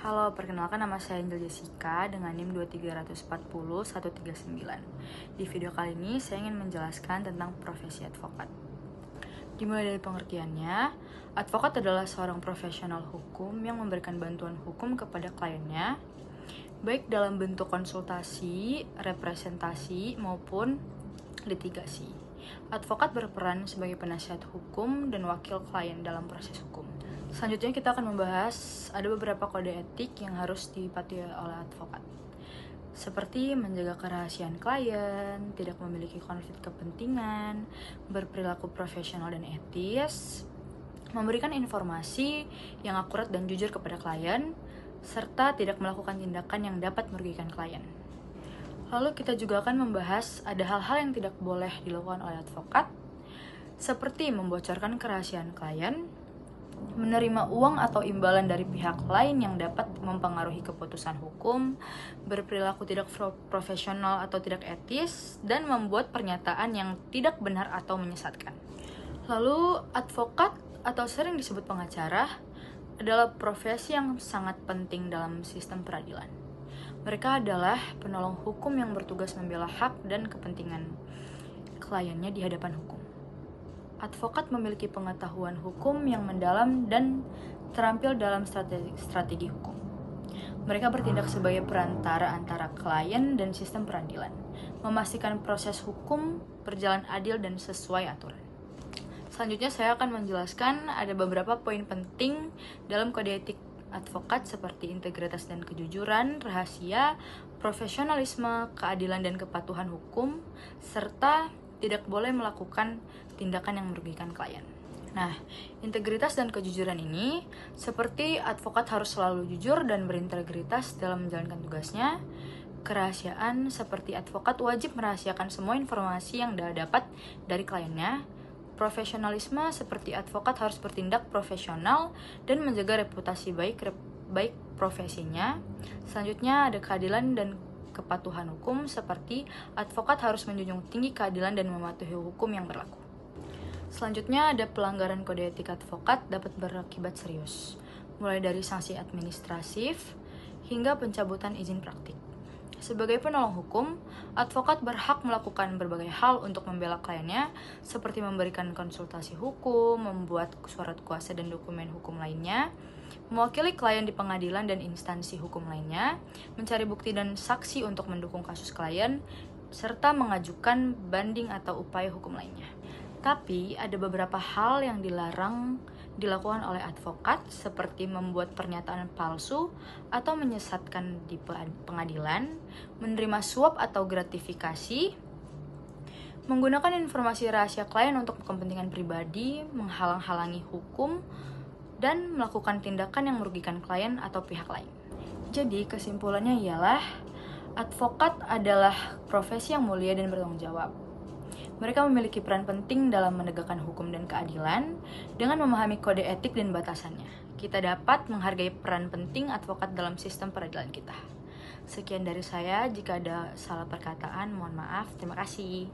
Halo, perkenalkan nama saya Angel Jessica dengan NIM 2340139. Di video kali ini saya ingin menjelaskan tentang profesi advokat. Dimulai dari pengertiannya, advokat adalah seorang profesional hukum yang memberikan bantuan hukum kepada kliennya, baik dalam bentuk konsultasi, representasi, maupun litigasi. Advokat berperan sebagai penasihat hukum dan wakil klien dalam proses hukum. Selanjutnya kita akan membahas ada beberapa kode etik yang harus dipatuhi oleh advokat, seperti menjaga kerahasiaan klien, tidak memiliki konflik kepentingan, berperilaku profesional dan etis, memberikan informasi yang akurat dan jujur kepada klien, serta tidak melakukan tindakan yang dapat merugikan klien. Lalu kita juga akan membahas ada hal-hal yang tidak boleh dilakukan oleh advokat, seperti membocorkan kerahasiaan klien, menerima uang atau imbalan dari pihak lain yang dapat mempengaruhi keputusan hukum, berperilaku tidak profesional atau tidak etis, dan membuat pernyataan yang tidak benar atau menyesatkan. Lalu, advokat atau sering disebut pengacara adalah profesi yang sangat penting dalam sistem peradilan. Mereka adalah penolong hukum yang bertugas membela hak dan kepentingan kliennya di hadapan hukum. Advokat memiliki pengetahuan hukum yang mendalam dan terampil dalam strategi hukum. Mereka bertindak sebagai perantara antara klien dan sistem peradilan, memastikan proses hukum berjalan adil dan sesuai aturan. Selanjutnya saya akan menjelaskan ada beberapa poin penting dalam kode etik advokat seperti integritas dan kejujuran, rahasia, profesionalisme, keadilan dan kepatuhan hukum, serta tidak boleh melakukan tindakan yang merugikan klien. Nah, integritas dan kejujuran ini seperti advokat harus selalu jujur dan berintegritas dalam menjalankan tugasnya. Kerahasiaan seperti advokat wajib merahasiakan semua informasi yang dapat dari kliennya. Profesionalisme seperti advokat harus bertindak profesional dan menjaga reputasi baik profesinya. Selanjutnya ada keadilan dan kepatuhan hukum seperti advokat harus menjunjung tinggi keadilan dan mematuhi hukum yang berlaku. Selanjutnya ada pelanggaran kode etik advokat dapat berakibat serius, mulai dari sanksi administratif hingga pencabutan izin praktik. Sebagai penolong hukum, advokat berhak melakukan berbagai hal untuk membela kliennya, seperti memberikan konsultasi hukum, membuat surat kuasa dan dokumen hukum lainnya, mewakili klien di pengadilan dan instansi hukum lainnya, mencari bukti dan saksi untuk mendukung kasus klien, serta mengajukan banding atau upaya hukum lainnya. Tapi ada beberapa hal yang dilarang dilakukan oleh advokat, seperti membuat pernyataan palsu atau menyesatkan di pengadilan, menerima suap atau gratifikasi, menggunakan informasi rahasia klien untuk kepentingan pribadi, menghalang-halangi hukum, dan melakukan tindakan yang merugikan klien atau pihak lain. Jadi kesimpulannya ialah advokat adalah profesi yang mulia dan bertanggung jawab. Mereka memiliki peran penting dalam menegakkan hukum dan keadilan dengan memahami kode etik dan batasannya. Kita dapat menghargai peran penting advokat dalam sistem peradilan kita. Sekian dari saya, jika ada salah perkataan mohon maaf. Terima kasih.